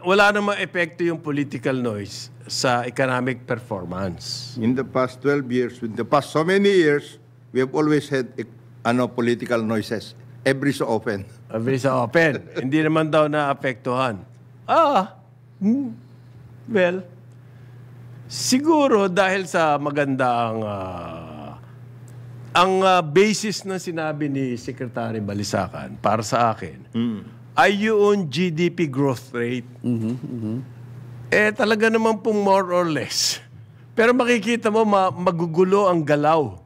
wala namang epekto yung political noise sa economic performance. In the past 12 years, in the past so many years, we have always had political noises every so often. Every so open. Hindi naman daw naapektuhan. Well, siguro dahil sa magandang ang basis na sinabi ni Secretary Balisacan para sa akin ay yung GDP growth rate. Talaga naman pong more or less. Pero makikita mo magugulo ang galaw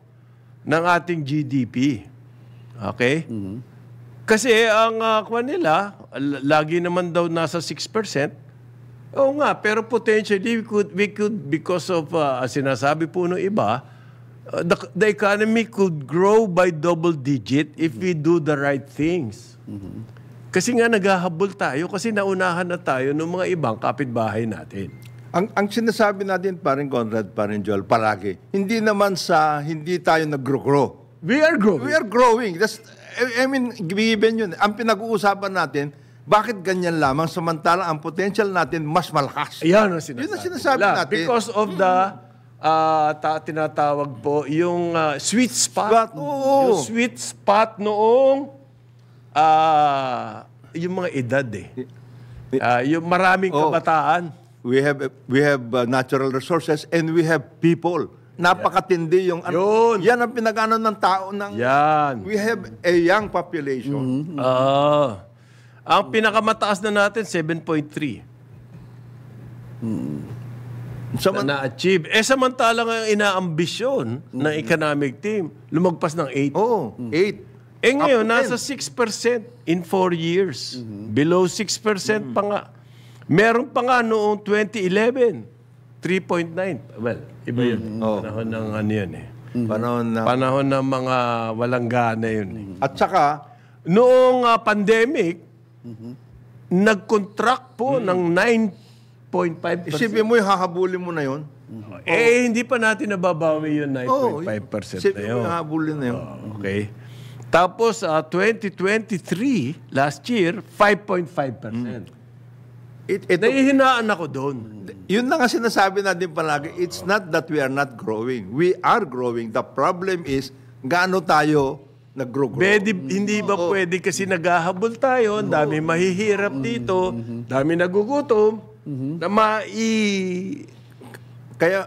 ng ating GDP. Okay? Kasi ang kuwan nila, lagi naman daw nasa 6%. Oo nga, pero potentially we could because of sinasabi po ng iba, the economy could grow by double digit if we do the right things. Kasi nga naghahabol tayo kasi naunahan na tayo ng mga ibang kapitbahay natin. Ang sinasabi natin, paring Conrad, paring Joel, palagi, hindi naman sa hindi tayo nag-grow. We are growing. We are growing. Given yun. Ang pinag-uusapan natin, bakit ganyan lamang samantalang ang potential natin mas malakas? Yan ang sinasabi. Yun ang sinasabi natin. Because of the tinatawag po, yung sweet spot. Yung sweet spot noong yung mga edad yung maraming kabataan. We have natural resources and we have people. Napakatindi yung yan ang pinag-ano ng tao ng we have a young population. Ang pinakamataas na natin 7.3. Na-achieve. Samantalang ang inaambisyon ng economic team, lumagpas ng 8. 8. Ngayon, nasa 6% in 4 years. Below 6% pa nga. Meron pa nga noong 2011. 3.9. Well, iba yun. Panahon ng ano yun Panahon ng mga walang gana yun. At saka, noong pandemic, nag-contract po ng 9.5%. Isipin mo yung hahabulin mo na yun. Hindi pa natin nababawi yung 9.5% na yun. Isipin mo yung hahabulin na yun. Okay. Tapos, 2023, last year, 5.5%. Nahihinaan ako doon. Yun na nga sinasabi natin palagi, it's not that we are not growing. We are growing. The problem is, gaano tayo nag-grow? Hindi ba pwede kasi naghahabol tayo, dami mahihirap dito, dami nagugutom, na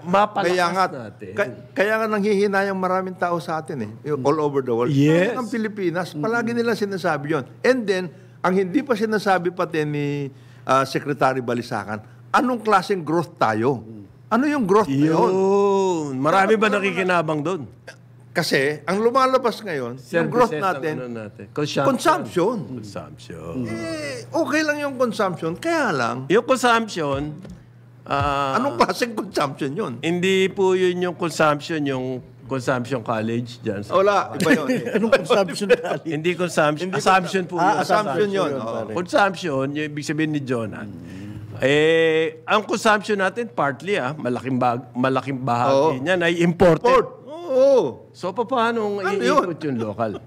mapalakas natin. Kaya nga nanghihinayang maraming tao sa atin all over the world. Yes. Ang Pilipinas, palagi nila sinasabi yon. And then, ang hindi pa sinasabi pati ni Secretary Balisacan, anong klaseng growth tayo? Ano yung growth na yun? Marami ba nakikinabang doon? Kasi, ang lumalabas ngayon, yung growth natin, consumption. Okay lang yung consumption, kaya lang, yung consumption, anong klaseng consumption yun? Hindi po yun yung consumption Consumption College dyan. Wala, iba yun. Anong consumption college? Hindi consumption. Assumption po yun. Assumption yun. Consumption, yung ibig sabihin ni Jonah. Ang consumption natin, partly, malaking bahagi niyan ay imported. So, paano i-import yung local?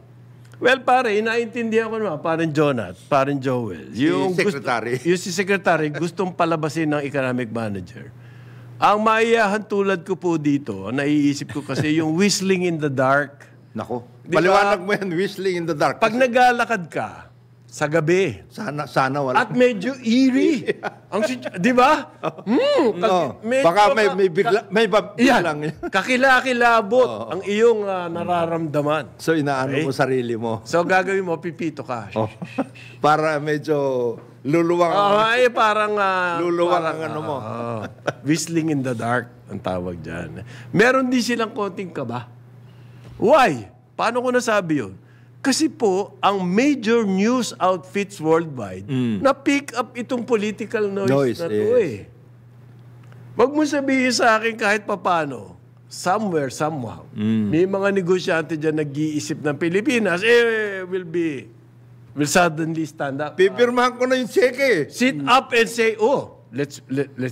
Well, pare, inaintindihan ko naman, parang Jonah, parang Joel. Yung si Secretary, gustong palabasin ng economic manager. Ang maiyahan tulad ko po dito, naiisip ko kasi yung whistling in the dark. Nako, paliwanag mo yan, whistling in the dark. Pag naglalakad ka sa gabi. Sana wala. At medyo eerie. Di ba? Baka may biglang. Kakilakilabot ang iyong nararamdaman. So, inaano mo sarili mo. So, gagawin mo, pipito ka. Para medyo luluwang. Parang luluwang ang ano mo. Whistling in the dark ang tawag dyan. Meron din silang konting kaba. Why? Paano ko nasabi yun? Kasi po, ang major news outfits worldwide na-pick up itong political noise na to Wag mo sabihin sa akin kahit papano, somewhere, somehow, may mga negosyante dyan nag-iisip ng Pilipinas, will suddenly stand up. Pipirmahan ko na yung cheque. Sit up and say, let's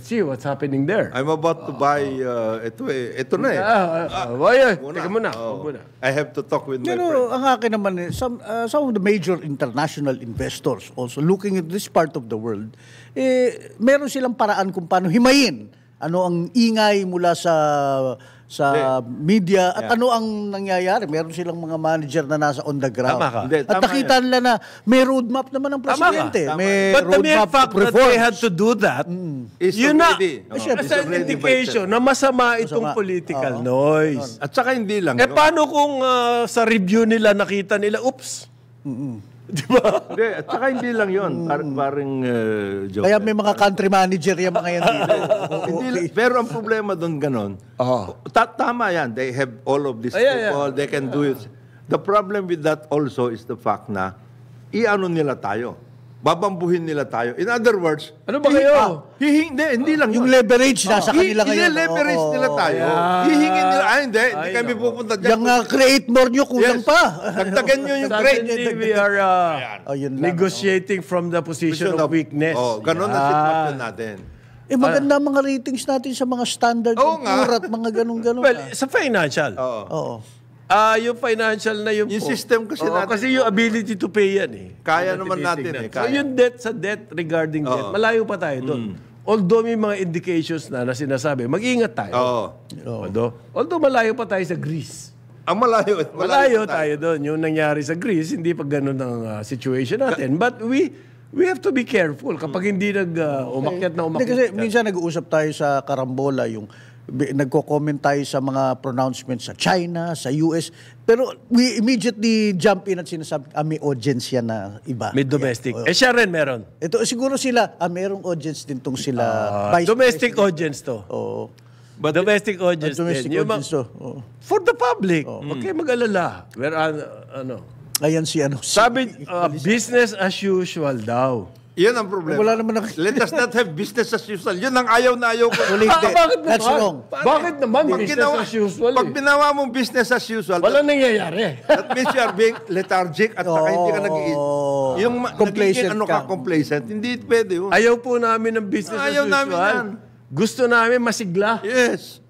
see what's happening there. I'm about to buy, ito na eh. Teka muna. I have to talk with my friend. Pero ang akin naman, some of the major international investors also looking at this part of the world, meron silang paraan kung paano himayin ano ang ingay mula sa media at ano ang nangyayari. Meron silang mga manager na nasa on the ground. Tama ka. At nakita nila na may roadmap naman ng presidente. May But the mere roadmap fact to that they had to do that, Is yun na, already- it's it's an already indication na masama itong political noise. At saka hindi lang. Eh paano kung sa review nila nakita nila, oops? Di ba? Hindi, at saka hindi lang yun. Parang joke. Kaya may mga country manager yung mga yan dito. Pero ang problema doon ganon, tama yan. They have all of these people. They can do it. The problem with that also is the fact na iano nila tayo. Babambuhin nila tayo. In other words, Ano ba kayo? hindi lang Yung yun. leverage nasa kanila ngayon. I-leverage nila tayo. Hihingin nila, hindi kami pupunta dyan. Yung create more nyo, kulang Yes. pa. Dagdagan nyo yung grade. Suddenly we are Yun lang. negotiating from the position of weakness. Ganon ang sitwasyon natin. Maganda mga ratings natin sa mga standard Oo nga. at mga ganun-ganun. Well, sa financial. Oo. Yung financial na yung system kasi Oo, natin. kasi yung ability to pay yan eh. Kaya naman natin eh. So yung debt regarding debt, malayo pa tayo doon. Although may mga indications na sinasabi, mag-ingat tayo. Although malayo pa tayo sa Greece. Ang malayo. Malayo tayo doon. Yung nangyari sa Greece, hindi pa ganun ang situation natin. But we have to be careful kapag hindi umakyat na Hindi, umakyat. kasi minsan nag-uusap tayo sa Karambola, yung nagko-comment tayo sa mga pronouncements sa China, sa US, pero we immediately jump in at sinasabi, may audience yan na iba. May domestic. Yeah. Siya rin meron. Ito, siguro sila, merong audience din tong sila. Vice Domestic President. audience to. Oo. But domestic audience Domestic din. Yung audience to. Oo. For the public. Okay, mag-alala. Ayan si ano. Sabi, business as usual daw. Yan ang problema. Wala naman Let us not have business as usual. Yun ang ayaw na ayaw ko. Bakit That's naman? wrong. Bakit naman business as usual? Pag binawa mong business as usual, Walang nangyayari. that means you are being lethargic at saka hindi ka yung Complacent nagiging ka. complacent. Hindi pwede yun. Ayaw po namin ng business Ayaw as namin usual. yan. Gusto namin masigla. Yes.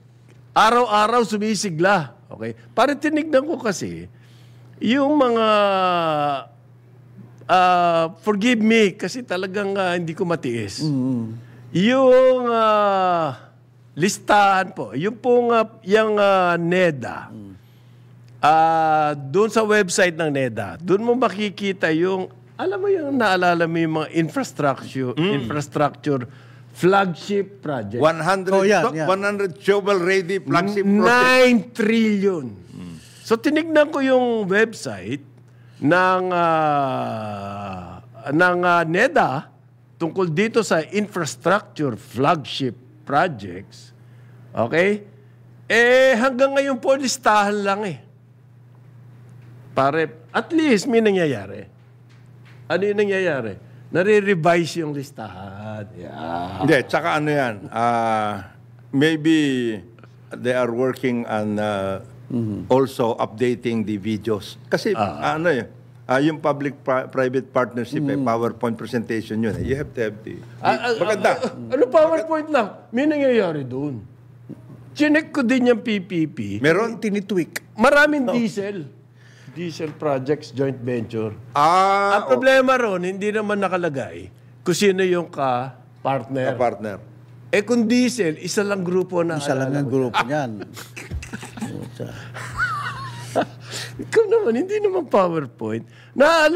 Araw-araw sumisigla. Okay? Para tinignan ko kasi, yung mga forgive me kasi talagang hindi ko matiis. Yung listahan po, yung pong yung NEDA, doon sa website ng NEDA, doon mo makikita yung, alam mo yung naalala mo yung mga infrastructure flagship project. 100 shovel-ready flagship project. 9 trillion. So tinignan ko yung website ng NEDA tungkol dito sa infrastructure flagship projects. Okay? Hanggang ngayon po listahan lang eh. Pare, at least may nangyayari. Ano yung nangyayari? Nare-revise yung listahan. Yeah. Hindi, tsaka ano yan, maybe they are working on also updating the videos. Kasi yung public-private partnership, PowerPoint presentation yun. You have to have the maganda. Ano PowerPoint lang? May nangyayari doon. Chinek ko din yung PPP. Meron? Tinitweak. Maraming diesel. Diesel projects, joint venture. Ang Ah, problema ron, hindi naman nakalagay kung sino yung ka-partner. partner. Kung diesel, isa lang grupo na. Isa lang ang grupo niyan. Ikaw naman, hindi naman PowerPoint. Na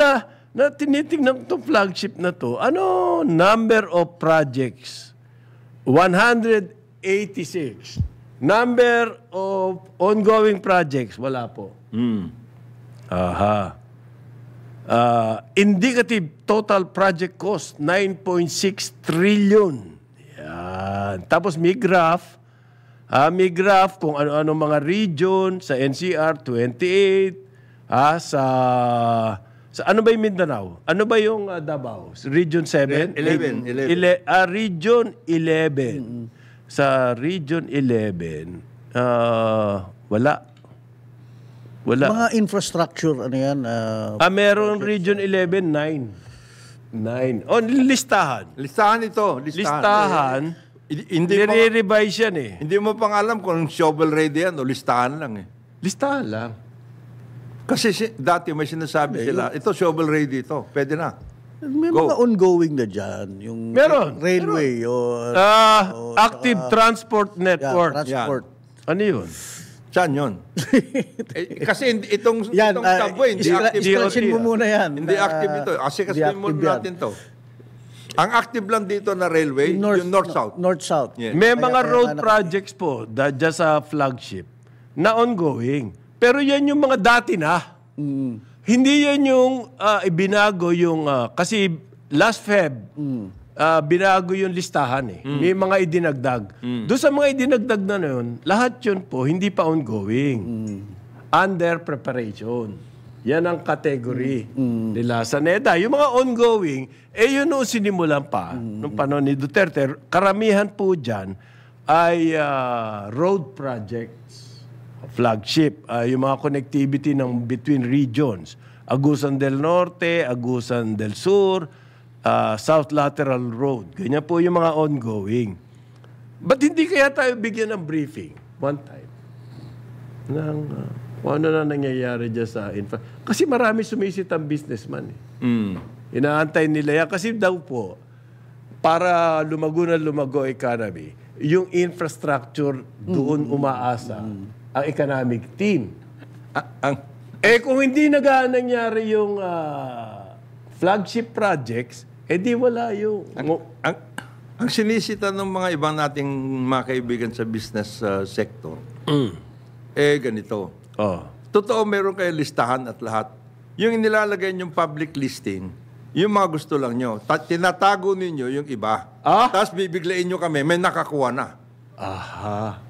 tinitingnan itong flagship na to, ano number of projects? 186. Number of ongoing projects, wala po. Aha. Indicative total project cost, 9.6 trillion. Yan. Tapos may graph. May graph kung ano-ano mga region sa NCR, 28. Sa ano ba yung Mindanao? Ano ba yung Davao? Region 7? 11. Region 11. Sa Region 11, wala. Mga infrastructure, ano yan? Meron Region 11, 9. 9. Oh, listahan. Listahan ito. Listahan. Hindi mo, Nire-revise yan eh. hindi mo pang alam kung shovel ready yan o listahan lang eh. Listahan lang. Kasi dati may sinasabi sila, ito shovel ready ito, pwede na. May Go. mga ongoing na dyan. Yung Meron. railway. Active Transport Network. transport. Ano yun? Saan yun? Kasi itong Yan, subway, hindi active. scratchin mo muna yan. Hindi active ito. Kasi muna natin to. Ang active lang dito na railway, yung north-south. North-south. Yeah. May mga road projects po, just sa flagship, na ongoing. Pero yan yung mga dati na. Hindi yan yung ibinago yung... kasi last Feb, binago yung listahan eh. May mga idinagdag. Doon sa mga idinagdag na yun, lahat yun po, hindi pa ongoing. Under preparation. Yan ang category nila sa NEDA. Yung mga ongoing, yun noong sinimulan pa, nung panahon ni Duterte, karamihan po dyan ay road projects. Flagship, yung mga connectivity ng between regions. Agusan del Norte, Agusan del Sur, South Lateral Road. Ganyan po yung mga ongoing. Ba't hindi kaya tayo bigyan ng briefing one time? Ng, kung ano na nangyayari dyan sa infra. Kasi marami sumisit ang businessman. Inaantay nila yan. Kasi daw po, para lumago na lumago economy, yung infrastructure doon umaasa ang economic team. Kung hindi nangyari yung flagship projects, di wala yung... Ang sinisita ng mga ibang nating mga kaibigan sa business sector, ganito. Totoo, meron kayo listahan at lahat. Yung inilalagay yung public listing, yung mga gusto lang nyo, tinatago ninyo yung iba. Tapos bibiglain nyo kami, may nakakuha na. Aha.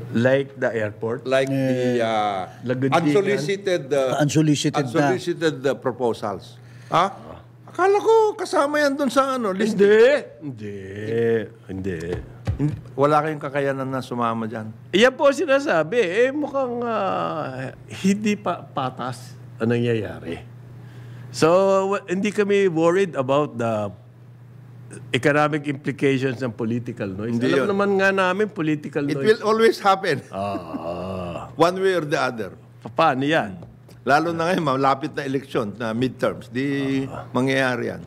Like the airport? Like the unsolicited proposals. Akala ko kasama yan doon sa list. Hindi. Wala kayong kakayanan na sumama dyan. Iyan po sinasabi, mukhang hindi pa patas ang nangyayari. So, hindi kami worried about the economic implications ng political noise. Hindi Alam yun. naman nga namin political It noise. will always happen. One way or the other. Paano yan? Lalo na ngayon, malapit na eleksyon, na midterms. Di mangyayari yan.